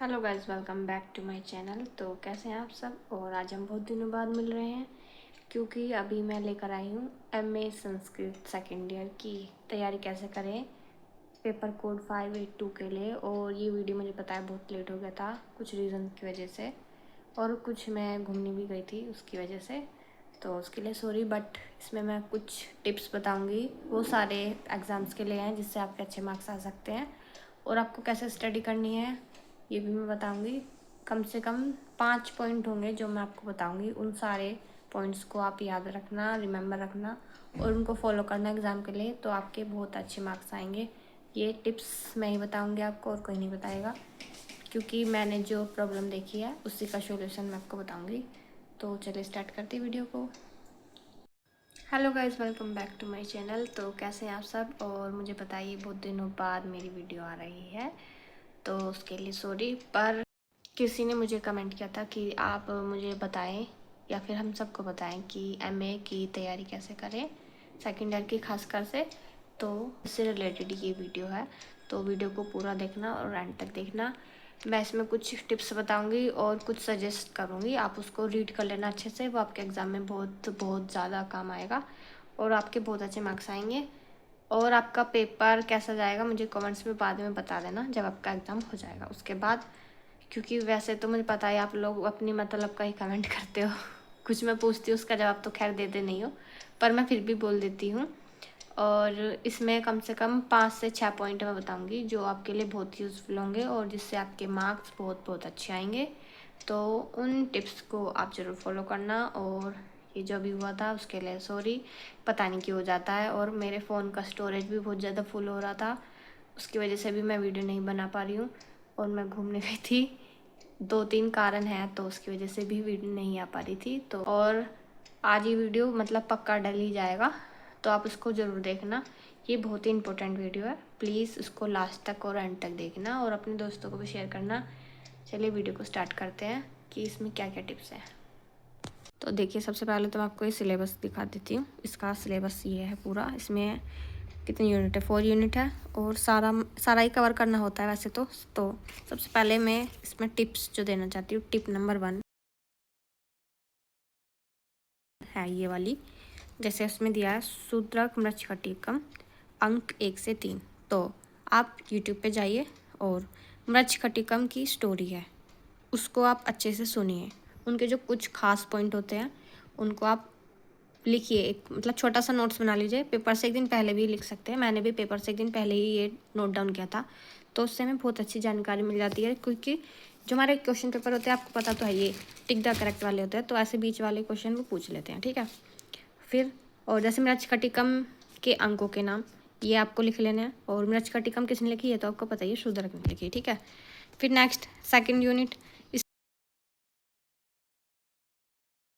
Hello guys, welcome back to my channel. तो कैसे हैं आप सब। और आज हम बहुत दिनों बाद मिल रहे हैं क्योंकि अभी मैं लेकर आई हूँ एमए संस्कृत सेकेंड ईयर की तैयारी कैसे करें पेपर कोड 582 के लिए। और ये वीडियो मुझे पता है बहुत लेट हो गया था कुछ रीज़न की वजह से, और कुछ मैं घूमने भी गई थी उसकी वजह से, तो उसके लिए सॉरी। बट इसमें मैं कुछ टिप्स बताऊँगी, वो सारे एग्ज़ाम्स के लिए हैं जिससे आपके अच्छे मार्क्स आ सकते हैं। और आपको कैसे स्टडी करनी है ये भी मैं बताऊंगी। कम से कम 5 पॉइंट होंगे जो मैं आपको बताऊंगी। उन सारे पॉइंट्स को आप याद रखना, रिमेंबर रखना और उनको फॉलो करना एग्ज़ाम के लिए, तो आपके बहुत अच्छे मार्क्स आएंगे। ये टिप्स मैं ही बताऊंगी आपको और कोई नहीं बताएगा, क्योंकि मैंने जो प्रॉब्लम देखी है उसी का सॉल्यूशन मैं आपको बताऊंगी। तो चलिए स्टार्ट करते हैं वीडियो को। Hello guys, welcome back to my channel. तो कैसे हैं आप सब। और मुझे बताइए बहुत दिनों बाद मेरी वीडियो आ रही है तो उसके लिए सॉरी। पर किसी ने मुझे कमेंट किया था कि आप मुझे बताएं या फिर हम सबको बताएं कि एमए की तैयारी कैसे करें सेकेंड ईयर की खासकर से। तो इससे रिलेटेड ये वीडियो है, तो वीडियो को पूरा देखना और एंड तक देखना। मैं इसमें कुछ टिप्स बताऊंगी और कुछ सजेस्ट करूंगी, आप उसको रीड कर लेना अच्छे से। वो आपके एग्ज़ाम में बहुत बहुत ज़्यादा काम आएगा और आपके बहुत अच्छे मार्क्स आएंगे। और आपका पेपर कैसा जाएगा मुझे कमेंट्स में बाद में बता देना जब आपका एग्ज़ाम हो जाएगा उसके बाद, क्योंकि वैसे तो मुझे पता है आप लोग अपनी मतलब का ही कमेंट करते हो। कुछ मैं पूछती हूँ उसका जवाब तो खैर देते नहीं हो, पर मैं फिर भी बोल देती हूँ। और इसमें कम से कम 5 से 6 पॉइंट मैं बताऊँगी जो आपके लिए बहुत यूज़फुल होंगे और जिससे आपके मार्क्स बहुत बहुत अच्छे आएंगे। तो उन टिप्स को आप ज़रूर फॉलो करना। और ये जो भी हुआ था उसके लिए सॉरी, पता नहीं क्यों हो जाता है। और मेरे फ़ोन का स्टोरेज भी बहुत ज़्यादा फुल हो रहा था, उसकी वजह से भी मैं वीडियो नहीं बना पा रही हूँ। और मैं घूमने गई थी, 2-3 कारण हैं तो उसकी वजह से भी वीडियो नहीं आ पा रही थी। तो और आज ये वीडियो मतलब पक्का डल ही जाएगा, तो आप उसको ज़रूर देखना। ये बहुत ही इंपॉर्टेंट वीडियो है, प्लीज़ उसको लास्ट तक और एंड तक देखना और अपने दोस्तों को भी शेयर करना। चलिए वीडियो को स्टार्ट करते हैं कि इसमें क्या क्या टिप्स हैं। तो देखिए, सबसे पहले तो मैं आपको ये सिलेबस दिखा देती हूँ। इसका सिलेबस ये है पूरा। इसमें कितनी यूनिट है, 4 यूनिट है और सारा ही कवर करना होता है वैसे तो सबसे पहले मैं इसमें टिप्स जो देना चाहती हूँ, टिप नंबर 1 है ये वाली। जैसे इसमें दिया है शूद्रक मृच्छकटिकम अंक 1 से 3। तो आप यूट्यूब पे जाइए और मृच्छकटिकम की स्टोरी है उसको आप अच्छे से सुनिए। उनके जो कुछ खास पॉइंट होते हैं उनको आप लिखिए। एक मतलब छोटा सा नोट्स बना लीजिए, पेपर से एक दिन पहले भी लिख सकते हैं। मैंने भी पेपर से एक दिन पहले ही ये नोट डाउन किया था, तो उससे हमें बहुत अच्छी जानकारी मिल जाती है। क्योंकि जो हमारे क्वेश्चन पेपर होते हैं आपको पता तो है, ये टिक द करेक्ट वाले होते हैं, तो ऐसे बीच वाले क्वेश्चन वो पूछ लेते हैं, ठीक है। फिर और जैसे मृच्छकटिकम के अंकों के नाम ये आपको लिख लेने हैं। और मृच्छकटिकम किसने लिखी है तो आपको पता ही है, शूद्रक ने लिखी है, ठीक है। फिर नेक्स्ट सेकेंड यूनिट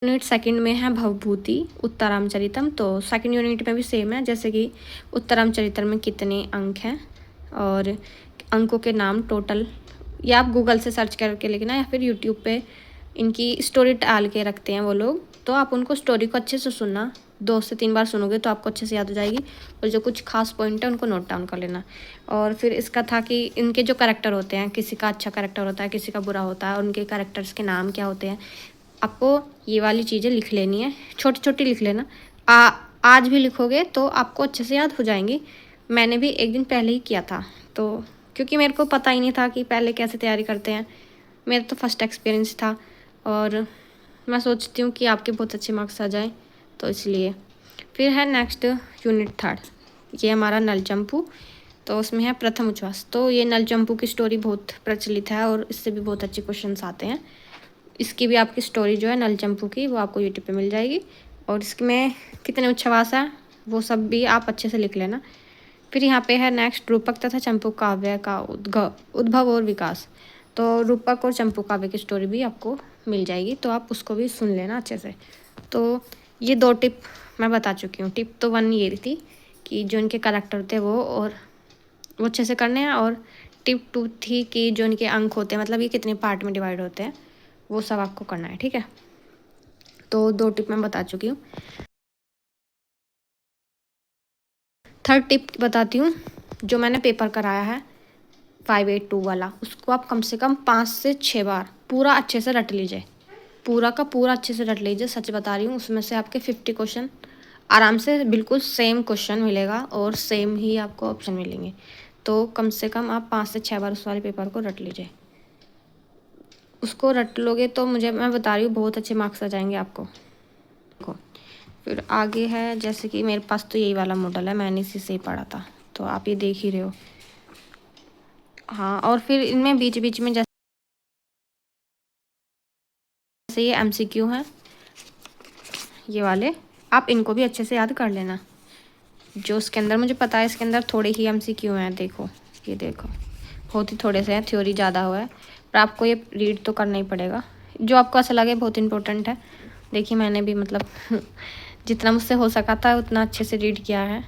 सेकंड में है भवभूति उत्तरामचरितम। तो सेकंड यूनिट में भी सेम है, जैसे कि उत्तरामचरितम में कितने अंक हैं और अंकों के नाम टोटल, या आप गूगल से सर्च करके लिखना या फिर यूट्यूब पे इनकी स्टोरी डाल के रखते हैं वो लोग, तो आप उनको स्टोरी को अच्छे से सुनना। 2 से 3 बार सुनोगे तो आपको अच्छे से याद हो जाएगी। और जो कुछ खास पॉइंट है उनको नोट डाउन कर लेना। और फिर इसका था कि इनके जो करैक्टर होते हैं, किसी का अच्छा करैक्टर होता है, किसी का बुरा होता है, और उनके करैक्टर्स के नाम क्या होते हैं, आपको ये वाली चीज़ें लिख लेनी है, छोटी छोटी लिख लेना। आज भी लिखोगे तो आपको अच्छे से याद हो जाएंगी। मैंने भी एक दिन पहले ही किया था, तो क्योंकि मेरे को पता ही नहीं था कि पहले कैसे तैयारी करते हैं, मेरा तो फर्स्ट एक्सपीरियंस था। और मैं सोचती हूँ कि आपके बहुत अच्छे मार्क्स आ जाएं, तो इसलिए। फिर है नेक्स्ट यूनिट 3, ये हमारा नल चंपू। तो उसमें है प्रथम उच्छ्वास। तो ये नल चंपू की स्टोरी बहुत प्रचलित है और इससे भी बहुत अच्छे क्वेश्चन आते हैं। इसकी भी आपकी स्टोरी जो है नल चंपू की, वो आपको यूट्यूब पे मिल जाएगी। और इसमें कितने उच्छ्वास हैं वो सब भी आप अच्छे से लिख लेना। फिर यहाँ पे है नेक्स्ट रूपक तथा चंपू काव्य का उद्भव और विकास। तो रूपक और चंपू काव्य की स्टोरी भी आपको मिल जाएगी, तो आप उसको भी सुन लेना अच्छे से। तो ये 2 टिप मैं बता चुकी हूँ। टिप तो 1 ये थी कि जो इनके करैक्टर होते हैं वो अच्छे से करने हैं। और टिप 2 थी कि जो इनके अंक होते हैं, मतलब ये कितने पार्ट में डिवाइड होते हैं, वो सब आपको करना है, ठीक है। तो 2 टिप मैं बता चुकी हूँ। थर्ड टिप बताती हूँ, जो मैंने पेपर कराया है 582 वाला, उसको आप कम से कम 5 से 6 बार पूरा अच्छे से रट लीजिए, पूरा का पूरा अच्छे से रट लीजिए। सच बता रही हूँ, उसमें से आपके 50 क्वेश्चन आराम से बिल्कुल सेम क्वेश्चन मिलेगा और सेम ही आपको ऑप्शन मिलेंगे। तो कम से कम आप 5 से 6 बार उस वाले पेपर को रट लीजिए। उसको रट लोगे तो मुझे, मैं बता रही हूँ, बहुत अच्छे मार्क्स आ जाएंगे आपको। फिर आगे है, जैसे कि मेरे पास तो यही वाला मॉडल है, मैंने इसी से ही पढ़ा था, तो आप ये देख ही रहे हो। हाँ, और फिर इनमें बीच बीच में जैसे ये MCQ हैं, ये वाले आप इनको भी अच्छे से याद कर लेना। जो इसके अंदर मुझे पता है, इसके अंदर थोड़े ही MCQ हैं। देखो, ये देखो, बहुत ही थोड़े से हैं, थ्योरी ज़्यादा हुआ है, पर आपको ये रीड तो करना ही पड़ेगा। जो आपको ऐसा लगे बहुत इंपॉर्टेंट है। देखिए, मैंने भी मतलब जितना मुझसे हो सका था उतना अच्छे से रीड किया है।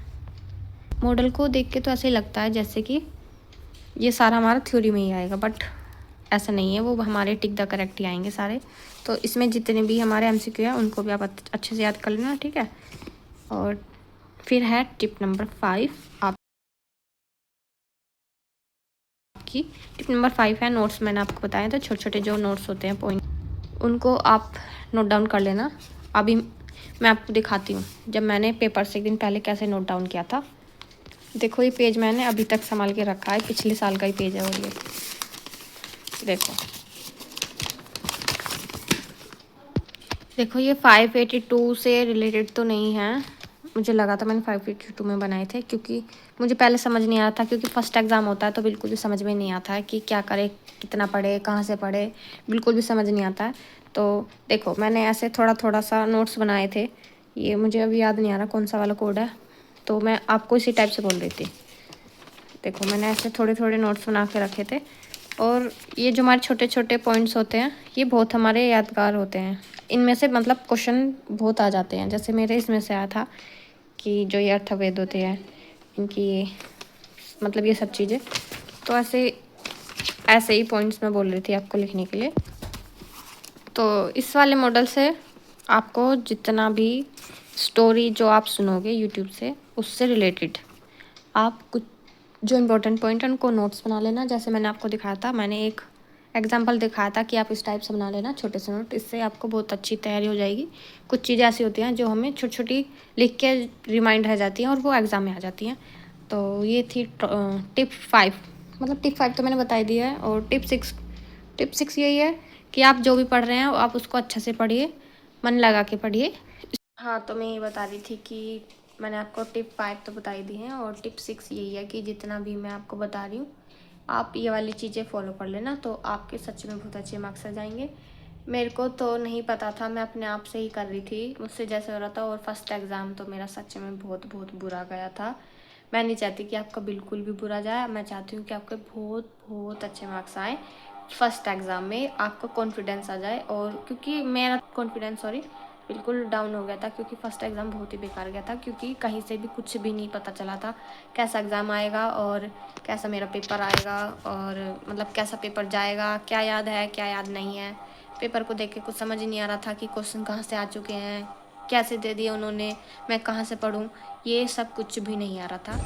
मॉडल को देख के तो ऐसे ही लगता है जैसे कि ये सारा हमारा थ्योरी में ही आएगा, बट ऐसा नहीं है, वो हमारे टिक द करेक्ट ही आएंगे सारे। तो इसमें जितने भी हमारे MCQ हैं उनको भी आप अच्छे से याद कर लेना, ठीक है। और फिर है टिप नंबर 5 आपकी। टिप नंबर 5 है नोट्स। मैंने आपको बताया था, छोटे छोटे जो नोट्स होते हैं पॉइंट, उनको आप नोट डाउन कर लेना। अभी मैं आपको दिखाती हूँ जब मैंने पेपर से एक दिन पहले कैसे नोट डाउन किया था। देखो, ये पेज मैंने अभी तक संभाल के रखा है, पिछले साल का ही पेज है। और ये देखो, ये 582 से रिलेटेड तो नहीं है। मुझे लगा था मैंने 582 में बनाए थे, क्योंकि मुझे पहले समझ नहीं आया था, क्योंकि फर्स्ट एग्ज़ाम होता है तो बिल्कुल भी समझ में नहीं आता है कि क्या करे, कितना पढ़े, कहाँ से पढ़े, बिल्कुल भी समझ नहीं आता है। तो देखो, मैंने ऐसे थोड़ा थोड़ा सा नोट्स बनाए थे। ये मुझे अभी याद नहीं आ रहा कौन सा वाला कोड है, तो मैं आपको इसी टाइप से बोल रही थी। देखो, मैंने ऐसे थोड़े थोड़े नोट्स बना के रखे थे, और ये जो हमारे छोटे छोटे पॉइंट्स होते हैं ये बहुत हमारे यादगार होते हैं। इनमें से मतलब क्वेश्चन बहुत आ जाते हैं। जैसे मेरे इसमें से आया था कि जो ये अर्थवेद होते हैं, इनकी ये मतलब ये सब चीज़ें, तो ऐसे ऐसे ही पॉइंट्स मैं बोल रही थी आपको लिखने के लिए। तो इस वाले मॉडल से आपको जितना भी स्टोरी जो आप सुनोगे यूट्यूब से, उससे रिलेटेड आप कुछ जो इम्पोर्टेंट पॉइंट है उनको नोट्स बना लेना। जैसे मैंने आपको दिखाया था, मैंने एक एग्जांपल दिखाया था कि आप इस टाइप से बना लेना छोटे से नोट। इससे आपको बहुत अच्छी तैयारी हो जाएगी। कुछ चीज़ें ऐसी होती हैं जो हमें छोटी छोटी लिख के रिमाइंड रह जाती हैं और वो एग्ज़ाम में आ जाती हैं। तो ये थी टिप 5। मतलब टिप 5 तो मैंने बता ही दिया है। और टिप 6 यही है कि आप जो भी पढ़ रहे हैं आप उसको अच्छे से पढ़िए, मन लगा के पढ़िए। हाँ, तो मैं ये बता रही थी कि मैंने आपको टिप 5 तो बता ही दी है, और टिप 6 यही है कि जितना भी मैं आपको बता रही हूँ आप ये वाली चीज़ें फॉलो कर लेना, तो आपके सच में बहुत अच्छे मार्क्स आ जाएंगे। मेरे को तो नहीं पता था, मैं अपने आप से ही कर रही थी, मुझसे जैसे हो रहा था। और फर्स्ट एग्ज़ाम तो मेरा सच में बहुत बहुत बुरा गया था। मैं नहीं चाहती कि आपका बिल्कुल भी बुरा जाए, मैं चाहती हूँ कि आपके बहुत बहुत अच्छे मार्क्स आए फर्स्ट एग्ज़ाम में, आपको कॉन्फिडेंस आ जाए। और क्योंकि मेरा कॉन्फिडेंस बिल्कुल डाउन हो गया था, क्योंकि फ़र्स्ट एग्ज़ाम बहुत ही बेकार गया था, क्योंकि कहीं से भी कुछ भी नहीं पता चला था कैसा एग्ज़ाम आएगा और कैसा मेरा पेपर आएगा, और मतलब कैसा पेपर जाएगा, क्या याद है क्या याद नहीं है। पेपर को देख के कुछ समझ ही नहीं आ रहा था कि क्वेश्चन कहाँ से आ चुके हैं, कैसे दे दिए उन्होंने, मैं कहाँ से पढ़ूँ, ये सब कुछ भी नहीं आ रहा था।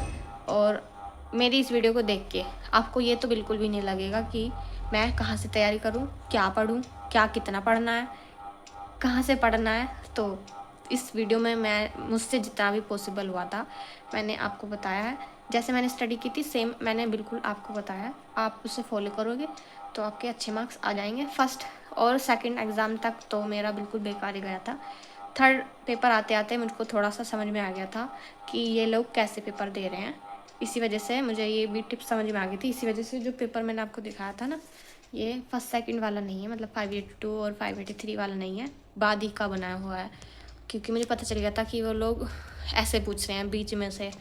और मेरी इस वीडियो को देख के आपको ये तो बिल्कुल भी नहीं लगेगा कि मैं कहाँ से तैयारी करूँ, क्या पढ़ूँ, क्या कितना पढ़ना है, कहाँ से पढ़ना है। तो इस वीडियो में मैं मुझसे जितना भी पॉसिबल हुआ था मैंने आपको बताया है। जैसे मैंने स्टडी की थी सेम मैंने बिल्कुल आपको बताया है। आप उसे फॉलो करोगे तो आपके अच्छे मार्क्स आ जाएंगे। फर्स्ट और सेकंड एग्ज़ाम तक तो मेरा बिल्कुल बेकार ही गया था। थर्ड पेपर आते आते मुझको थोड़ा सा समझ में आ गया था कि ये लोग कैसे पेपर दे रहे हैं। इसी वजह से मुझे ये भी टिप्स समझ में आ गई थी। इसी वजह से जो पेपर मैंने आपको दिखाया था ना, ये फर्स्ट सेकंड वाला नहीं है, मतलब 582 और 583 वाला नहीं है, बाद ही का बनाया हुआ है। क्योंकि मुझे पता चल गया था कि वो लोग ऐसे पूछ रहे हैं, बीच में से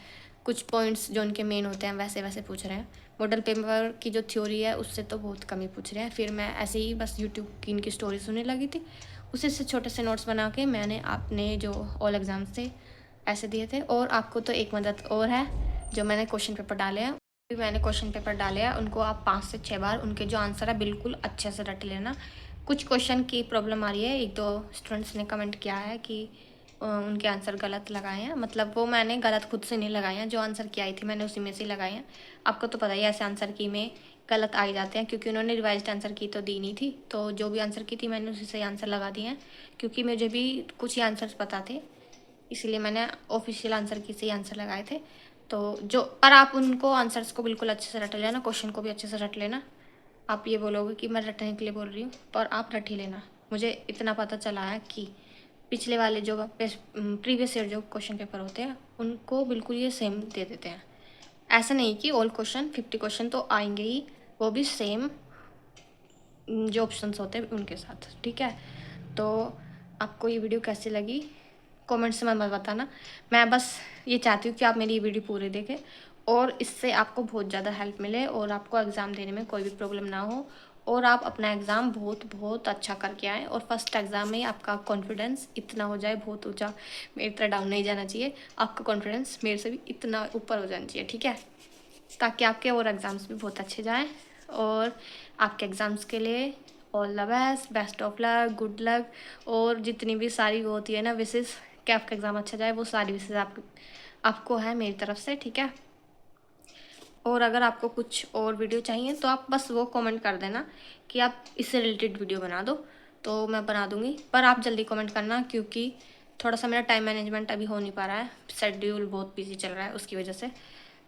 कुछ पॉइंट्स जो उनके मेन होते हैं वैसे वैसे पूछ रहे हैं। मॉडल पेपर की जो थ्योरी है उससे तो बहुत कम ही पूछ रहे हैं। फिर मैं ऐसे ही बस यूट्यूब की इनकी स्टोरी सुनने लगी थी, उसी से छोटे से नोट्स बना के मैंने अपने जो ऑल एग्ज़ाम से ऐसे दिए थे। और आपको तो एक मदद और है, जो मैंने क्वेश्चन पेपर डाले हैं, मैंने क्वेश्चन पेपर डाले हैं उनको आप 5 से 6 बार उनके जो आंसर है बिल्कुल अच्छे से रट लेना। कुछ क्वेश्चन की प्रॉब्लम आ रही है, एक दो स्टूडेंट्स ने कमेंट किया है कि उनके आंसर गलत लगाए हैं। मतलब वो मैंने गलत खुद से नहीं लगाए हैं, जो आंसर की आई थी मैंने उसी में से लगाए हैं। आपको तो पता ही है ऐसे आंसर की में गलत आ ही जाते हैं, क्योंकि उन्होंने रिवाइज्ड आंसर की तो दी नहीं थी, तो जो भी आंसर की थी मैंने उसी से आंसर लगा दिए हैं, क्योंकि मुझे भी कुछ ही आंसर्स पता थे, इसलिए मैंने ऑफिशियल आंसर की से ही आंसर लगाए थे। तो जो पर आप उनको आंसर्स को बिल्कुल अच्छे से रट लेना, क्वेश्चन को भी अच्छे से रट लेना। आप ये बोलोगे कि मैं रटने के लिए बोल रही हूँ, पर आप रट ही लेना। मुझे इतना पता चला है कि पिछले वाले जो प्रीवियस ईयर जो क्वेश्चन पेपर होते हैं उनको बिल्कुल ये सेम दे देते हैं। ऐसा नहीं कि ऑल क्वेश्चन 50 क्वेश्चन तो आएंगे ही, वो भी सेम जो ऑप्शंस होते हैं उनके साथ, ठीक है। तो आपको ये वीडियो कैसी लगी कमेंट्स में मत बताना। मैं बस ये चाहती हूँ कि आप मेरी ये वीडियो पूरी देखें और इससे आपको बहुत ज़्यादा हेल्प मिले और आपको एग्ज़ाम देने में कोई भी प्रॉब्लम ना हो और आप अपना एग्ज़ाम बहुत बहुत अच्छा करके आएँ और फर्स्ट एग्ज़ाम में आपका कॉन्फिडेंस इतना हो जाए, बहुत ऊँचा, मेरी तरह डाउन नहीं जाना चाहिए, आपका कॉन्फिडेंस मेरे से भी इतना ऊपर हो जाना चाहिए, ठीक है, ताकि आपके और एग्ज़ाम्स भी बहुत अच्छे जाएँ। और आपके एग्ज़ाम्स के लिए all the best, best of luck, good luck. और जितनी भी सारी वो होती है ना विशेष कि आपका एग्ज़ाम अच्छा जाए, वो सारी विशेष आपको है मेरी तरफ से, ठीक है। और अगर आपको कुछ और वीडियो चाहिए तो आप बस वो कमेंट कर देना कि आप इससे रिलेटेड वीडियो बना दो, तो मैं बना दूँगी। पर आप जल्दी कमेंट करना, क्योंकि थोड़ा सा मेरा टाइम मैनेजमेंट अभी हो नहीं पा रहा है, शेड्यूल बहुत बिजी चल रहा है उसकी वजह से।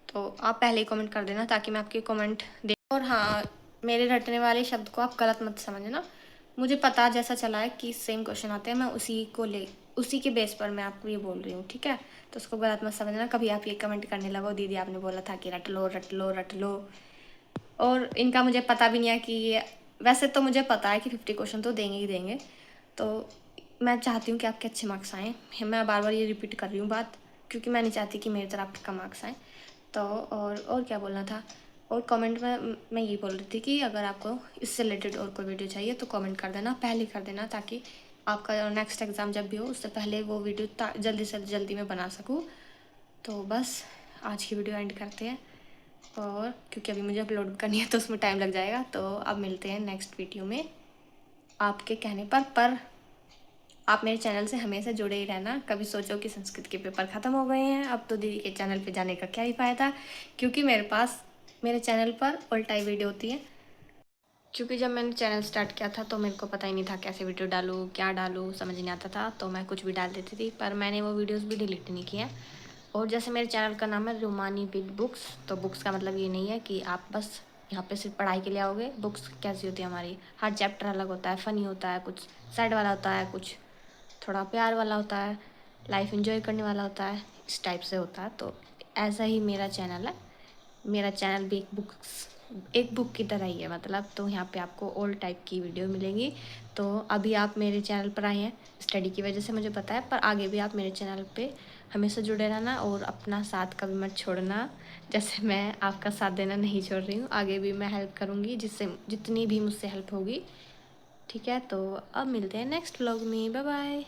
तो आप पहले ही कमेंट कर देना ताकि मैं आपके कमेंट देख। और हाँ, मेरे रटने वाले शब्द को आप गलत मत समझना, मुझे पता जैसा चला है कि सेम क्वेश्चन आते हैं, मैं उसी के बेस पर मैं आपको ये बोल रही हूँ, ठीक है। तो उसको गलत मत समझना, कभी आप ये कमेंट करने लगो दीदी आपने बोला था कि रट लो रट लो रट लो। और इनका मुझे पता भी नहीं है कि ये, वैसे तो मुझे पता है कि 50 क्वेश्चन तो देंगे ही देंगे, तो मैं चाहती हूँ कि आपके अच्छे मार्क्स आएँ। मैं बार बार ये रिपीट कर रही हूँ बात, क्योंकि मैं नहीं चाहती कि मेरी तरफ आपके कम मार्क्स आएँ। तो और क्या बोलना था, और कमेंट में मैं ये बोल रही थी कि अगर आपको इससे रिलेटेड और कोई वीडियो चाहिए तो कमेंट कर देना, पहले कर देना, ताकि आपका नेक्स्ट एग्ज़ाम जब भी हो उससे पहले वो वीडियो जल्दी से जल्दी मैं बना सकूँ। तो बस आज की वीडियो एंड करते हैं, और क्योंकि अभी मुझे अपलोड करनी है तो उसमें टाइम लग जाएगा। तो अब मिलते हैं नेक्स्ट वीडियो में आपके कहने पर आप मेरे चैनल से हमेशा जुड़े ही रहना। कभी सोचो कि संस्कृत के पेपर ख़त्म हो गए हैं, अब तो दीदी के चैनल पे जाने का क्या ही फ़ायदा, क्योंकि मेरे चैनल पर उल्टाई वीडियो होती है। क्योंकि जब मैंने चैनल स्टार्ट किया था तो मेरे को पता ही नहीं था कैसे वीडियो डालूँ, क्या डालूँ, समझ नहीं आता था, तो मैं कुछ भी डाल देती थी, पर मैंने वो वीडियोस भी डिलीट नहीं किए। और जैसे मेरे चैनल का नाम है रूमानी विद बुक्स, तो बुक्स का मतलब ये नहीं है कि आप बस यहाँ पे सिर्फ पढ़ाई के लिए आओगे। बुक्स कैसी होती है हमारी, हर चैप्टर अलग होता है, फ़नी होता है, कुछ सैड वाला होता है, कुछ थोड़ा प्यार वाला होता है, लाइफ एंजॉय करने वाला होता है, इस टाइप से होता है। तो ऐसा ही मेरा चैनल है, मेरा चैनल भी एक बुक की तरह ही है मतलब। तो यहाँ पे आपको ऑल टाइप की वीडियो मिलेंगी। तो अभी आप मेरे चैनल पर आए हैं स्टडी की वजह से, मुझे पता है, पर आगे भी आप मेरे चैनल पे हमेशा जुड़े रहना और अपना साथ कभी मत छोड़ना। जैसे मैं आपका साथ देना नहीं छोड़ रही हूँ, आगे भी मैं हेल्प करूँगी जिससे जितनी भी मुझसे हेल्प होगी, ठीक है। तो अब मिलते हैं नेक्स्ट व्लॉग में, बाय बाय।